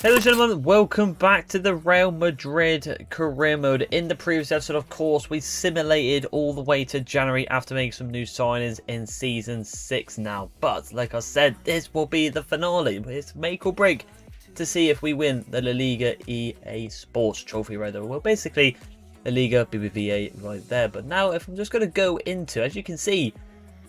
Hello gentlemen, welcome back to the Real Madrid career mode. In the previous episode, of course, we simulated all the way to January after making some new signings in Season 6 now. But, like I said, this will be the finale. It's make or break to see if we win the La Liga EA Sports Trophy right there. Well, basically, La Liga BBVA right there. But now, if I'm just going to go into, as you can see,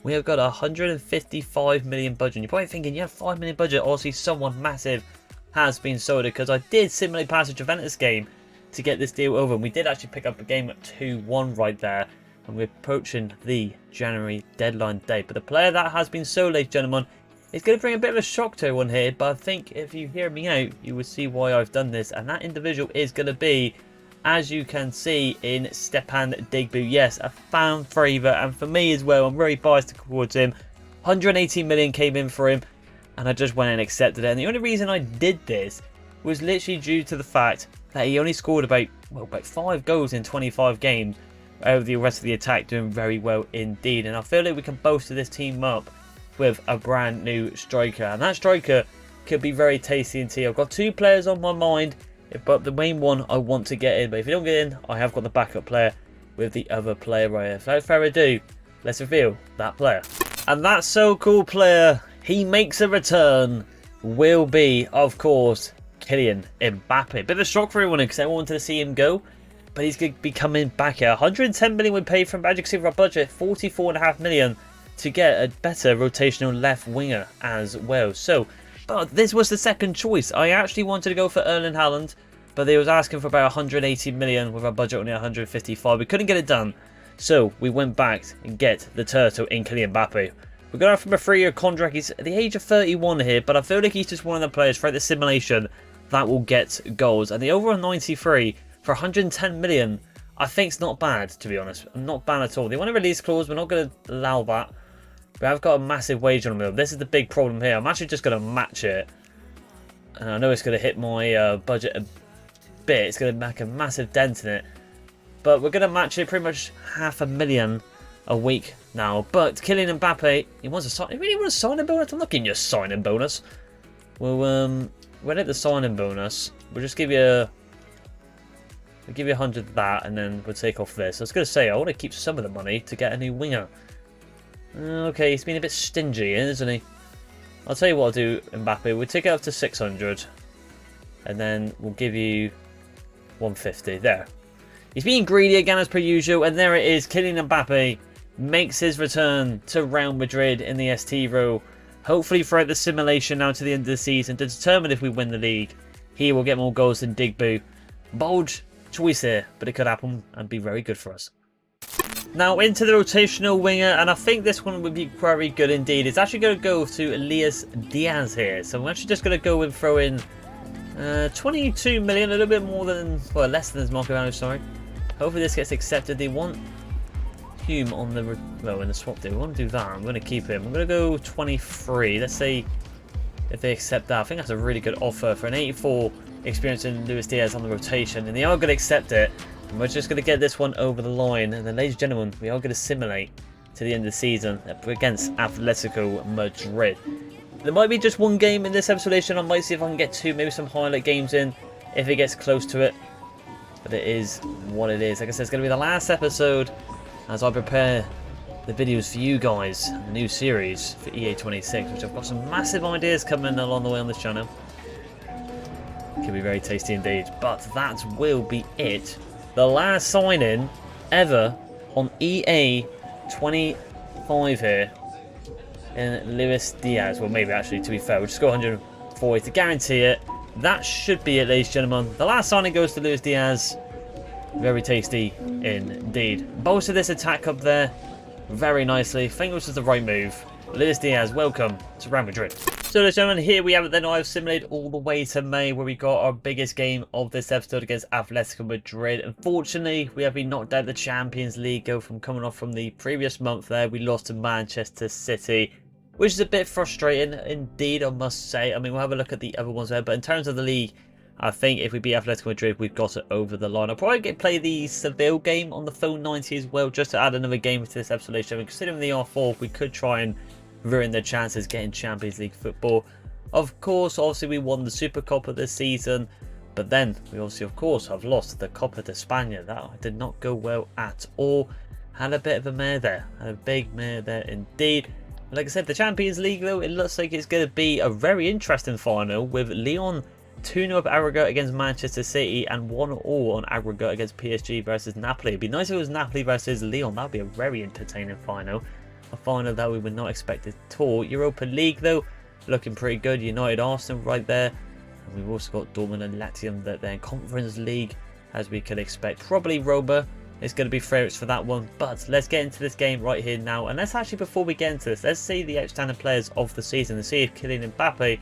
we have got a 155 million budget. You're probably thinking, yeah, 5 million budget, obviously someone massive has been sold, because I did simulate past a Juventus game to get this deal over, and we did actually pick up a game at 2-1 right there, and we're approaching the January deadline date. But the player that has been sold, ladies and gentlemen, is going to bring a bit of a shock to everyone here, but I think if you hear me out, you will see why I've done this, and that individual is going to be, as you can see, in Stepan Digbu. Yes, a fan favourite, and for me as well, I'm very biased towards him. 118 million came in for him, and I just went and accepted it. And the only reason I did this was literally due to the fact that he only scored about 5 goals in 25 games, over the rest of the attack doing very well indeed. And I feel like we can bolster this team up with a brand new striker, and that striker could be very tasty indeed. I've got 2 players on my mind, but the main one I want to get in. But if you don't get in, I have got the backup player with the other player right here. So without further ado, let's reveal that player. And that so cool player, he makes a return, will be, of course, Kylian Mbappe. Bit of a shock for everyone because I wanted to see him go, but he's going to be coming back here. 110 million we paid from, as you can see, for our budget, 44.5 million to get a better rotational left winger as well. So, but this was the second choice. I actually wanted to go for Erling Haaland, but they was asking for about 180 million with our budget only 155. We couldn't get it done, so we went back and get the turtle in Kylian Mbappe. We're going from a 3-year contract. He's at the age of 31 here, but I feel like he's just one of the players throughout the simulation that will get goals. And the overall 93 for 110 million, I think it's not bad, to be honest. Not bad at all. They want a release clause. We're not going to allow that. But I've got a massive wage on him. This is the big problem here. I'm actually just going to match it. And I know it's going to hit my budget a bit. It's going to make a massive dent in it. But we're going to match it pretty much 500,000 a week now. But Kylian Mbappe, he wants a sign. He really wants a signing bonus. I'm not giving you a signing bonus. We'll hit the signing bonus. We'll just give you 100 of that, and then we'll take off this. I was going to say I want to keep some of the money to get a new winger. Okay, he's been a bit stingy, isn't he? I'll tell you what I'll do, Mbappe. We'll take it up to 600, and then we'll give you 150 there. He's being greedy again as per usual, and there it is. Kylian Mbappe makes his return to Real Madrid in the ST row. Hopefully throughout the simulation now to the end of the season to determine if we win the league. He will get more goals than Digbu. Bold choice here, but it could happen and be very good for us. Now into the rotational winger, and I think this one would be very good indeed. It's actually going to go to Luis Diaz here. So I'm actually just going to go and throw in 22 million, a little bit more than, well, less than his market value, sorry. Hopefully this gets accepted. They want Hume on the, well, in the swap deal. We want to do that. I'm going to keep him. I'm going to go 23. Let's see if they accept that. I think that's a really good offer for an 84 experience in Luis Diaz on the rotation, and they are going to accept it. And we're just going to get this one over the line. And then, ladies and gentlemen, we are going to simulate to the end of the season against Atletico Madrid. There might be just one game in this episode. I might see if I can get 2, maybe some highlight games in if it gets close to it. But it is what it is. Like I said, it's going to be the last episode as I prepare the videos for you guys, the new series for EA 26, which I've got some massive ideas coming along the way on this channel. Could be very tasty indeed. But that will be it. The last sign-in ever on EA 25 here in Luis Diaz. Well, maybe actually, to be fair, we'll just go 140 to guarantee it. That should be it, ladies and gentlemen. The last signing goes to Luis Diaz. Very tasty indeed. Bolster this attack up there very nicely. I think this was the right move. Luis Diaz, welcome to Real Madrid. So, ladies and gentlemen, here we have it then. I've simulated all the way to May, where we got our biggest game of this episode against Atletico Madrid. Unfortunately, we have been knocked out of the Champions League, from coming off from the previous month there. We lost to Manchester City, which is a bit frustrating indeed, I must say. I mean, we'll have a look at the other ones there, but in terms of the league, I think if we beat Atletico Madrid, we've got it over the line. I'll probably play the Seville game on the phone 90 as well, just to add another game to this episode. I mean, considering the R4, we could try and ruin their chances getting Champions League football. Of course, obviously we won the Super Copa this season, but then we obviously, of course, have lost the Copa de España. That did not go well at all. Had a bit of a mare there. Had a big mare there indeed. Like I said, the Champions League, though, it looks like it's going to be a very interesting final with Lyon 2-0 up aggregate against Manchester City and 1-1 on aggregate against PSG versus Napoli. It'd be nice if it was Napoli versus Lyon. That would be a very entertaining final. A final that we would not expect at all. Europa League, though, looking pretty good. United, Arsenal right there. And we've also got Dortmund and Latium that they're in Conference League, as we could expect. Probably Roma is going to be favourites for that one. But let's get into this game right here now. And let's actually, before we get into this, let's see the outstanding players of the season and see if Kylian Mbappe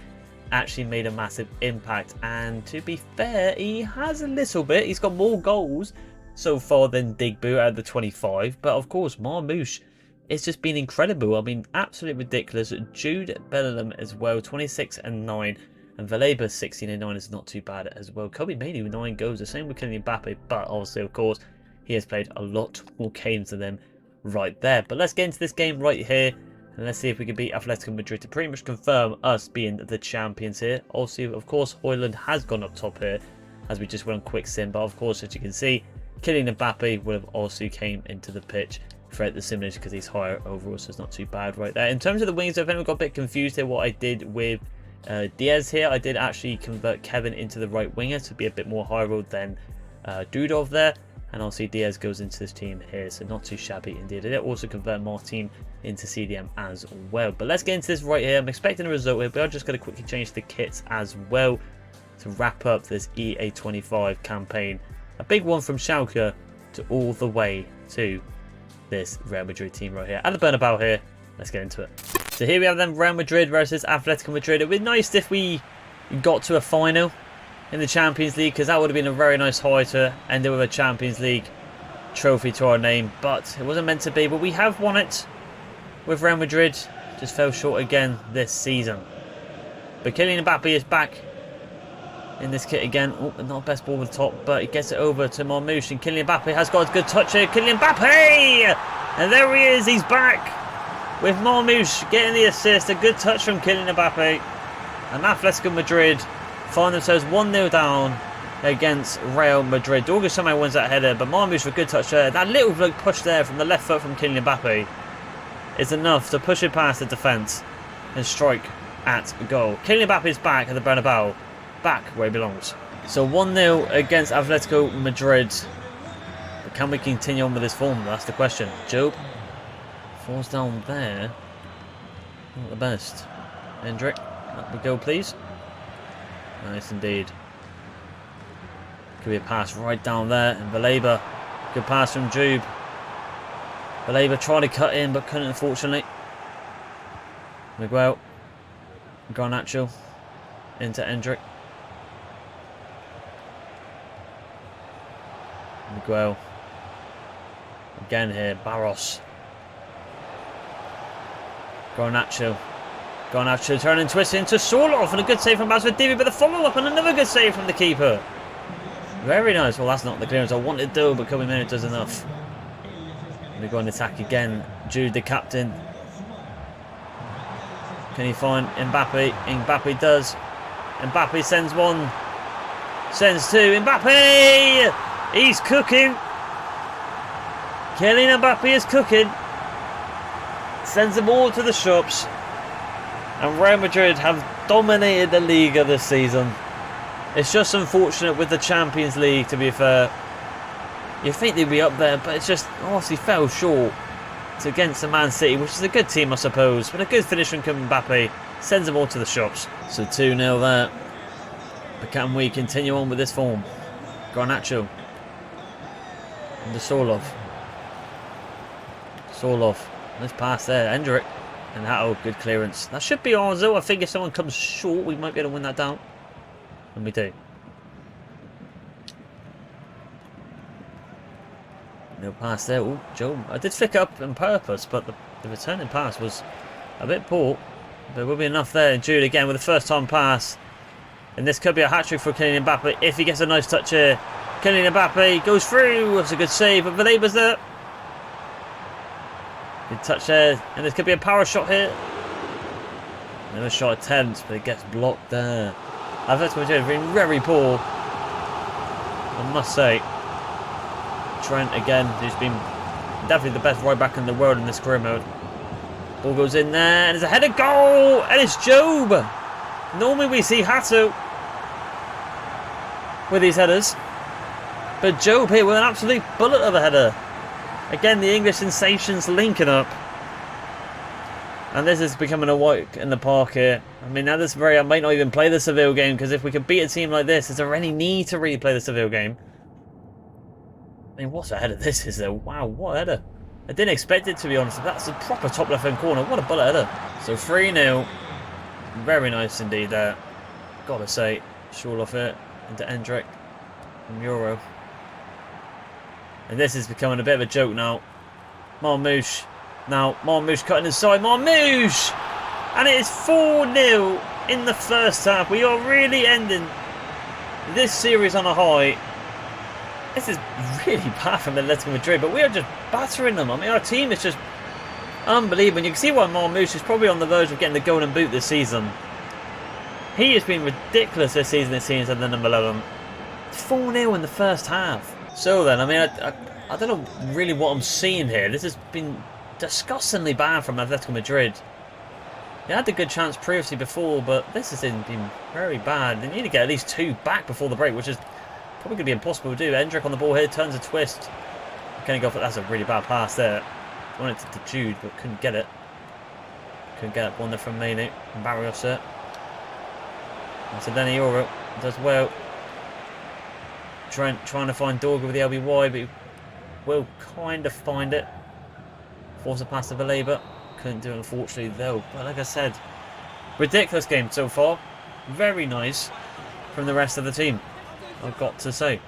actually made a massive impact. And to be fair, he has a little bit. He's got more goals so far than Digbu out of the 25. But of course, Marmoush, it's just been incredible. I mean, absolutely ridiculous. Jude Bellingham as well, 26 and 9. And Valeba 16 and 9 is not too bad as well. Kobe Mainoo with 9 goals. The same with Kylian Mbappe. But obviously, of course, he has played a lot more games than them right there. But let's get into this game right here. And let's see if we can beat Atletico Madrid to pretty much confirm us being the champions here. Also, of course, Højlund has gone up top here, as we just went on quick sim. But of course, as you can see, Kylian Mbappe would have also came into the pitch throughout the simulation because he's higher overall, so it's not too bad right there. In terms of the wings, I think we got a bit confused here what I did with Diaz here. I did actually convert Kevin into the right winger to be a bit more high road than Dudov there. And obviously Diaz goes into this team here, so not too shabby indeed. I did also convert Martin into CDM as well. But let's get into this right here. I'm expecting a result here, but I'm just going to quickly change the kits as well to wrap up this EA25 campaign. A big one from Schalke to all the way to this Real Madrid team right here. At the Bernabeu here, let's get into it. So here we have them, Real Madrid versus Atletico Madrid. It would be nice if we got to a final in the Champions League, because that would have been a very nice high to end it with a Champions League trophy to our name, but it wasn't meant to be. But we have won it with Real Madrid. Just fell short again this season. But Kylian Mbappe is back in this kit again. Oh, not best ball with the top, but he gets it over to Marmoush, and Kylian Mbappe has got a good touch here. Kylian Mbappe! And there he is, he's back with Marmoush getting the assist. A good touch from Kylian Mbappe. And Atletico Madrid find themselves 1-0 down against Real Madrid. Dorga somehow wins that header, but Marmoush with a good touch there. That little push there from the left foot from Kylian Mbappe is enough to push it past the defence and strike at goal. Kylian Mbappe is back at the Bernabeu, back where he belongs. So 1-0 against Atletico Madrid. But can we continue on with this form? That's the question. Job falls down there. Not the best. Hendrik, up we go please. Nice indeed. Could be a pass right down there. And Valeba. Good pass from Jube. Valeba tried to cut in but couldn't, unfortunately. Miguel. Garnacho. Into Hendrik. Miguel. Again here. Barros. Garnacho. Garnacho turning and twisting into Sorloff, and a good save from Masvidal, but the follow-up and another good save from the keeper. Very nice. Well, that's not the clearance I wanted to do, but Kobe Mainoo does enough. We go on attack again. Jude, the captain. Can he find Mbappe? Mbappe does. Mbappe sends one. Sends two. Mbappe! He's cooking. Kylian Mbappe is cooking. Sends them all to the shops. And Real Madrid have dominated the Liga this season. It's just unfortunate with the Champions League, to be fair. You'd think they'd be up there, but it's just obviously fell short. It's against the Man City, which is a good team, I suppose. But a good finish from Mbappe sends them all to the shops. So 2-0 there. But can we continue on with this form? Garnacho. And the Sorloff. Sorloff. Nice pass there. Hendrik. And that, good clearance. That should be ours though. I think if someone comes short, we might be able to win that down. And we do. No pass there. Oh, Joe. I did flick up on purpose, but the returning pass was a bit poor. But will be enough there. And Jude again with the first time pass. And this could be a hat-trick for Kylian Mbappe if he gets a nice touch here. Kylian Mbappe goes through. That's a good save, but Valeba's there. Good touch there. And this could be a power shot here. Another shot attempt, but it gets blocked there. Atletico Madrid have been very poor, I must say. Trent again, who's been definitely the best right back in the world in this career mode. Ball goes in there, and it's a header goal, and it's Job. Normally we see Hato with these headers, but Job here with an absolute bullet of a header. Again, the English sensations linking up. And this is becoming a walk in the park here. I mean, at this very, I might not even play the Seville game, because if we could beat a team like this, is there any need to really play the Seville game? I mean, what a header this is though. Wow, what a header. I didn't expect it, to be honest. That's a proper top left hand corner. What a bullet header. So 3-0. Very nice indeed there. Gotta say, short off it into Endrick from Euro. And this is becoming a bit of a joke now. Marmouche. Now, Marmouche cutting inside. Marmouche! And it is 4-0 in the first half. We are really ending this series on a high. This is really bad from Atletico Madrid, but we are just battering them. I mean, our team is just unbelievable. You can see why Marmouche is probably on the verge of getting the golden boot this season. He has been ridiculous this season, it seems, at the number 11. 4-0 in the first half. So then, I mean, I don't know really what I'm seeing here. This has been disgustingly bad from Atletico Madrid. They had a good chance previously before, but this has been very bad. They need to get at least 2 back before the break, which is probably going to be impossible to do. Endrick on the ball here, turns a twist. Can he go for that's a really bad pass there. Wanted it to Jude, but couldn't get it. Couldn't get it. One there from Mane. Barrios there. And so then Euro does well. Trying to find Dorga with the LBY, but he will kind of find it. Force a pass to Valeba. Couldn't do it, unfortunately, though. But like I said, ridiculous game so far. Very nice from the rest of the team, I've got to say.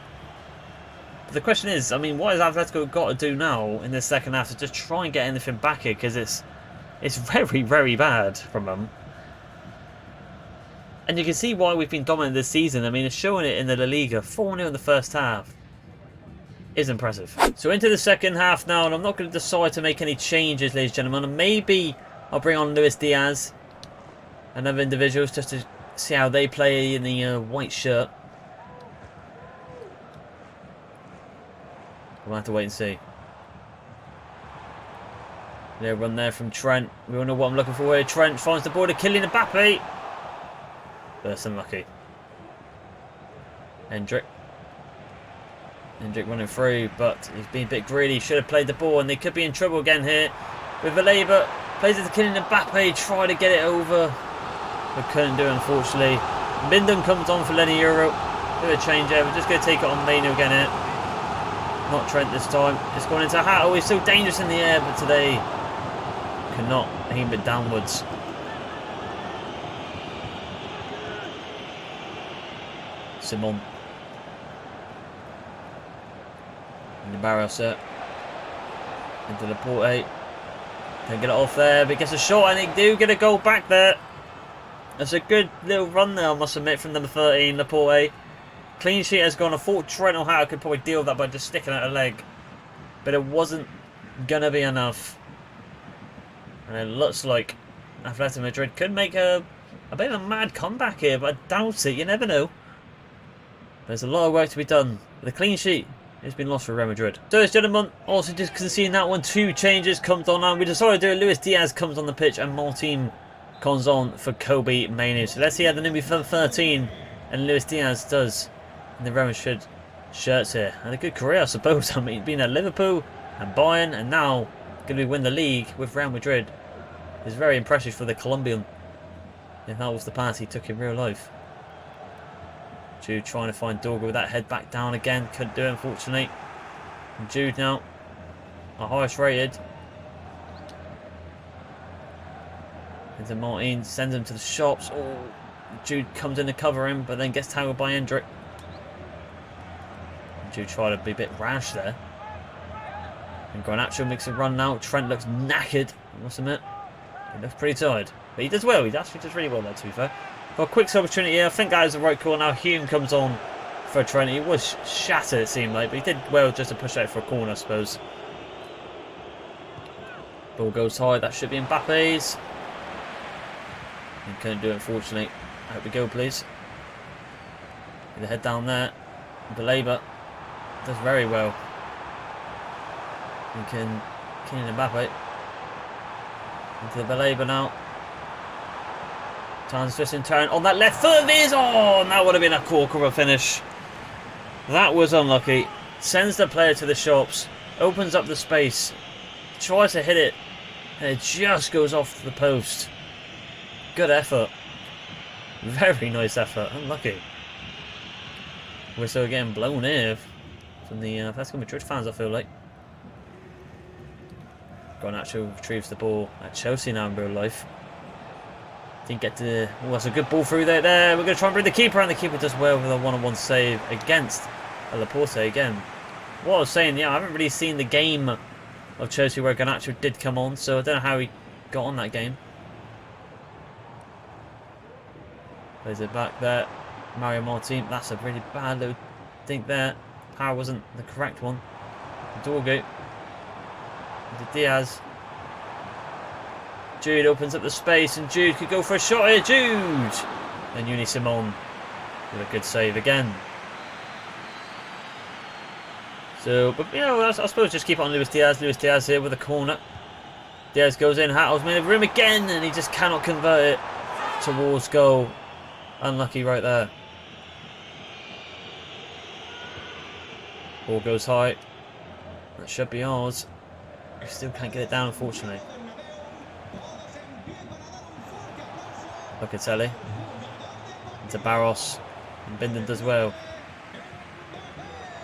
But the question is, I mean, what has Atletico got to do now in this second half to just try and get anything back here? Because it's very, very bad from them. And you can see why we've been dominant this season. I mean, it's showing it in the La Liga. 4-0 in the first half is impressive. So into the second half now, and I'm not going to decide to make any changes, ladies and gentlemen. And maybe I'll bring on Luis Diaz and other individuals just to see how they play in the white shirt. We'll have to wait and see. There, run there from Trent. We all know what I'm looking for here. Trent finds the ball to Kylian Mbappe. That's unlucky. Endrick running through, but he's been a bit greedy. Should have played the ball, and they could be in trouble again here. With Valeba, plays it to Kylian Mbappe, try to get it over, but couldn't do it, unfortunately. Minden comes on for Lenny Euro. Bit of a change there. We're just going to take it on Mano again here. Not Trent this time. It's gone into Hato. He's so dangerous in the air, but today cannot aim it downwards. Simon. And the Barrios set. Into Laporte. Can't get it off there, but he gets a shot, and they do get a goal back there. That's a good little run there, I must admit, from number 13, Laporte. Clean sheet has gone. I thought Trent or Howe could probably deal with that by just sticking out a leg, but it wasn't going to be enough. And it looks like Atletico Madrid could make a bit of a mad comeback here, but I doubt it. You never know. There's a lot of work to be done. But the clean sheet has been lost for Real Madrid. So, ladies and gentlemen, also just conceding that one. 2 changes comes on, and we decided to do it. Luis Diaz comes on the pitch, and Martin comes on for Kobe Manu. So let's see how the number 13 and Luis Diaz does in the Real Madrid shirts here. And a good career, I suppose. I mean, being at Liverpool and Bayern, and now going to win the league with Real Madrid is very impressive for the Colombian. If that was the pass he took in real life. Jude trying to find Dorga with that head back down again. Couldn't do it, unfortunately. And Jude now, our highest rated. Into Martin, sends him to the shops. Oh, Jude comes in to cover him, but then gets tackled by Endrick. Jude tried to be a bit rash there. And Garnacho makes a run now. Trent looks knackered, I must admit. He looks pretty tired. But he does well. He actually does really well there, to be fair. For a quick opportunity here, I think that is the right call. Now Hume comes on for Trent. He was shattered, it seemed like, but he did well just to push out for a corner, I suppose. Ball goes high. That should be Mbappe's. He couldn't do it, unfortunately. Out we go, please. Get the head down there. Belabor does very well. You can Kylian Mbappe into the Belabor now. Time's just in turn on that left foot of his. Oh, and that would have been a corker finish. That was unlucky. Sends the player to the shops. Opens up the space. Tries to hit it. And it just goes off the post. Good effort. Very nice effort. Unlucky. We're still getting blown here from the Atletico Madrid fans, I feel like. Garnacho retrieves the ball at Chelsea now in real life. Didn't get to... Oh, that's a good ball through there. We're going to try and bring the keeper, and the keeper does well with a one-on-one save against Laporte again. What I was saying, yeah, I haven't really seen the game of Chelsea where Garnacho did come on, so I don't know how he got on that game. Plays it back there. Mario Martin, that's a really bad little thing there. Power wasn't the correct one. Dorgo. Diaz. Jude opens up the space, and Jude could go for a shot here. Jude! And Uni Simon with a good save again. So, but you know, I suppose just keep on Luis Diaz. Luis Diaz here with a corner. Diaz goes in, Hattle's in the room again, and he just cannot convert it towards goal. Unlucky right there. Ball goes high. That should be ours. We still can't get it down, unfortunately. Locatelli. Into Barros. And Binden does well.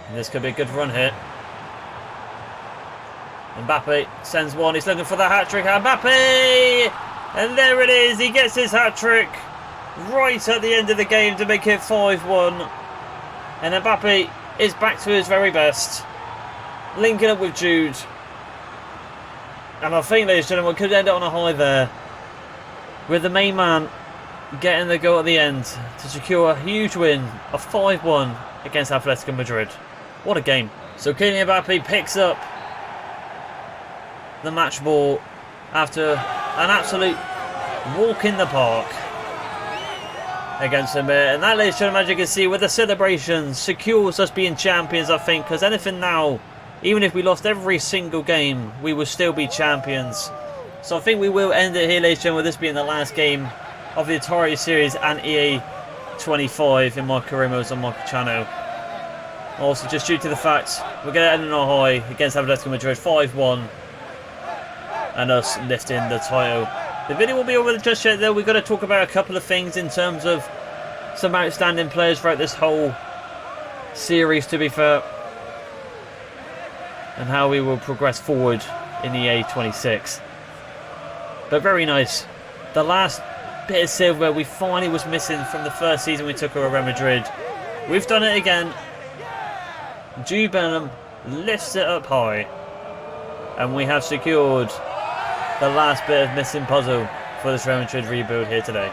And this could be a good run here. Mbappe sends one. He's looking for the hat-trick. Mbappe! And there it is. He gets his hat-trick right at the end of the game to make it 5-1. And Mbappe is back to his very best. Linking up with Jude. And I think, ladies and gentlemen, we could end it on a high there. With the main man getting the goal at the end to secure a huge win of 5-1 against Atletico Madrid. What a game. So Kylian Mbappe picks up the match ball after an absolute walk in the park against him. And that, ladies and gentlemen, as you can see, with the celebrations, secures us being champions, I think, because anything now, even if we lost every single game, we will still be champions. So I think we will end it here, ladies and gentlemen, with this being the last game of the Atari series and EA 25 in my career modes on my channel. Also, just due to the fact we're going to end on a high against Atletico Madrid 5-1 and us lifting the title. The video will be over just yet though. We've got to talk about a couple of things in terms of some outstanding players throughout this whole series, to be fair, and how we will progress forward in EA 26. But very nice. The last bit of silver we finally was missing from the first season we took over Real Madrid. We've done it again. Jude Bellingham lifts it up high. And we have secured the last bit of missing puzzle for this Real Madrid rebuild here today.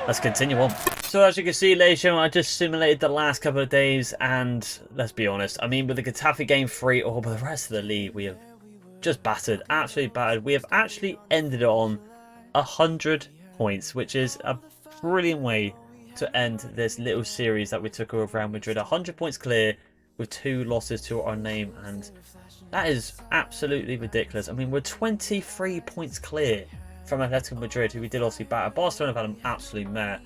Let's continue on. So as you can see, ladies and gentlemen, I just simulated the last couple of days, and let's be honest, I mean, with the Getafe game 3, or with the rest of the league, we have just battered, absolutely battered. We have actually ended it on 100 points, which is a brilliant way to end this little series that we took over Real Madrid. 100 points clear with 2 losses to our name, and that is absolutely ridiculous. I mean, we're 23 points clear from Atletico Madrid, who we did obviously batter. Barcelona have had an absolute mare.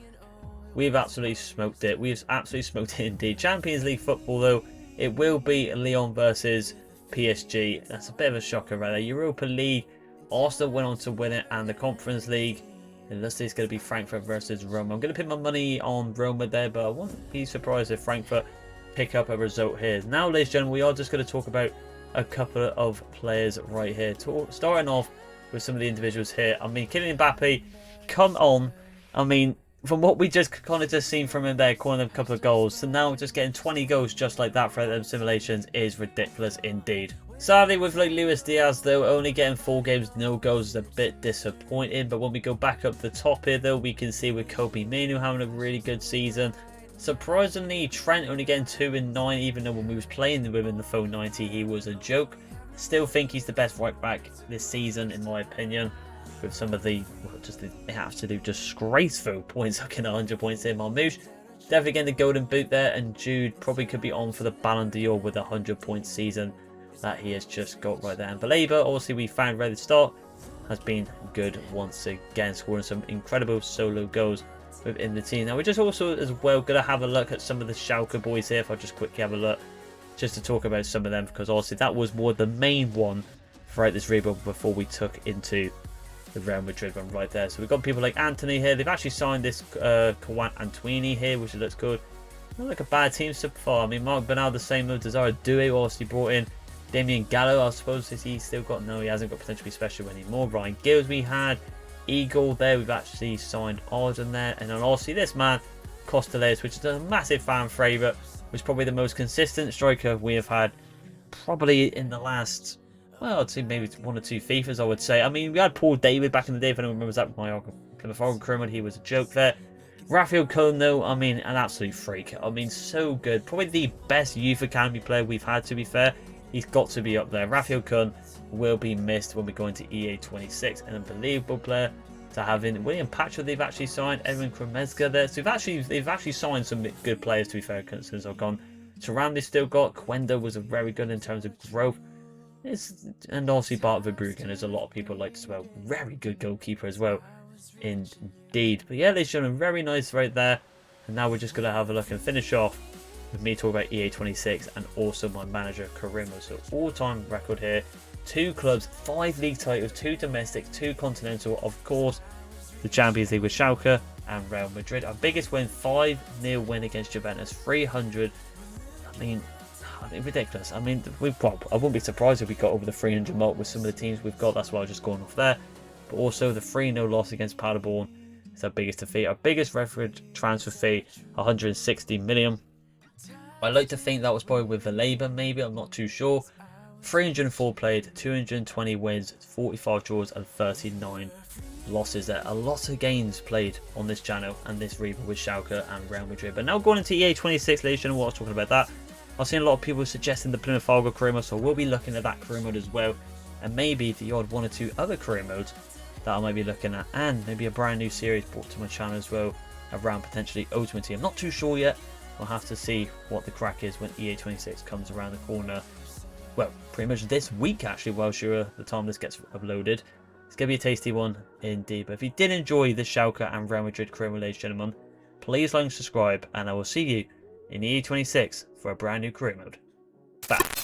We've absolutely smoked it. We've absolutely smoked it indeed. Champions League football, though, it will be Lyon versus PSG. That's a bit of a shocker right there. Europa League, Arsenal went on to win it, and the Conference League, it looks like it's going to be Frankfurt versus Roma. I'm going to put my money on Roma there, but I wouldn't be surprised if Frankfurt pick up a result here. Now, ladies and gentlemen, we are just going to talk about a couple of players right here. Starting off with some of the individuals here. I mean, Kylian Mbappe, come on. I mean, from what we just kind of just seen from him there, calling a couple of goals, so now just getting 20 goals just like that for them simulations is ridiculous indeed. Sadly, with like Luis Diaz though, only getting 4 games, no goals is a bit disappointing. But when we go back up the top here though, we can see with Kobe Minu having a really good season. Surprisingly, Trent only getting 2 in 9, even though when we was playing with him in the full 90, he was a joke. Still think he's the best right back this season, in my opinion. with some of the, well, just the absolute disgraceful points, looking at 100 points here. Marmouche definitely getting the golden boot there, and Jude probably could be on for the Ballon d'Or with a 100-point season that he has just got right there. And Baleba, obviously we found right at the start, has been good once again, scoring some incredible solo goals within the team. Now we're just also as well going to have a look at some of the Schalke boys here, if I just quickly have a look, just to talk about some of them, because obviously that was more the main one throughout this rebuild before we took into the Real Madrid one right there. So we've got people like Anthony here. They've actually signed this Kawan Antoini here, which looks good. Not like a bad team so far. I mean, Mark Bernal the same with Desire Doué, obviously brought in Damien Gallo. I suppose is he still got, no, he hasn't got potentially special anymore. Ryan Gills we had, Eagle there. We've actually signed Arden there, and then obviously this man Costellers, which is a massive fan favourite, was probably the most consistent striker we have had probably in the last, well, I'd say maybe 1 or 2 FIFAs, I would say. I mean, we had Paul David back in the day, if anyone remembers that, my Plymouth Argyle crewman. He was a joke there. Raphael Cohn, though, I mean, an absolute freak. I mean, so good. Probably the best youth academy player we've had, to be fair. He's got to be up there. Raphael Cohn will be missed when we go into EA 26. An unbelievable player to have in. William Patcher, they've actually signed. Edwin Kremezga there. So they've actually signed some good players, to be fair, since I've gone. Turan they still got. Quenda was a very good in terms of growth. And obviously Bart Verbruggen, as a lot of people liked as well. Very good goalkeeper as well, indeed. But yeah, ladies and gentlemen, very nice right there. And now we're just going to have a look and finish off with me talking about EA 26 and also my manager Karimo. So all-time record here, 2 clubs, 5 league titles, 2 domestic, 2 continental, of course the Champions League with Schalke and Real Madrid. Our biggest win, 5-0 win against Juventus, 300. I mean, ridiculous. I mean, I wouldn't be surprised if we got over the 300 mark with some of the teams we've got. That's why I was just going off there. But also the 3-0 loss against Paderborn is our biggest defeat. Our biggest record transfer fee, 160 million. I like to think that was probably with the Labour, maybe. I'm not too sure. 304 played, 220 wins, 45 draws, and 39 losses there. A lot of games played on this channel and this rebuild with Schalke and Real Madrid. But now going into EA 26, ladies and gentlemen, what I was talking about that. I've seen a lot of people suggesting the Plymouth Argyle career mode, so we'll be looking at that career mode as well, and maybe the odd 1 or 2 other career modes that I might be looking at, and maybe a brand new series brought to my channel as well around potentially Ultimate Team. I'm not too sure yet. We'll have to see what the crack is when EA 26 comes around the corner. Well, pretty much this week actually, while sure the time this gets uploaded. It's going to be a tasty one indeed. But if you did enjoy the Schalke and Real Madrid career mode, ladies and gentlemen, please like and subscribe, and I will see you in EA 26 for a brand new career mode. Bye.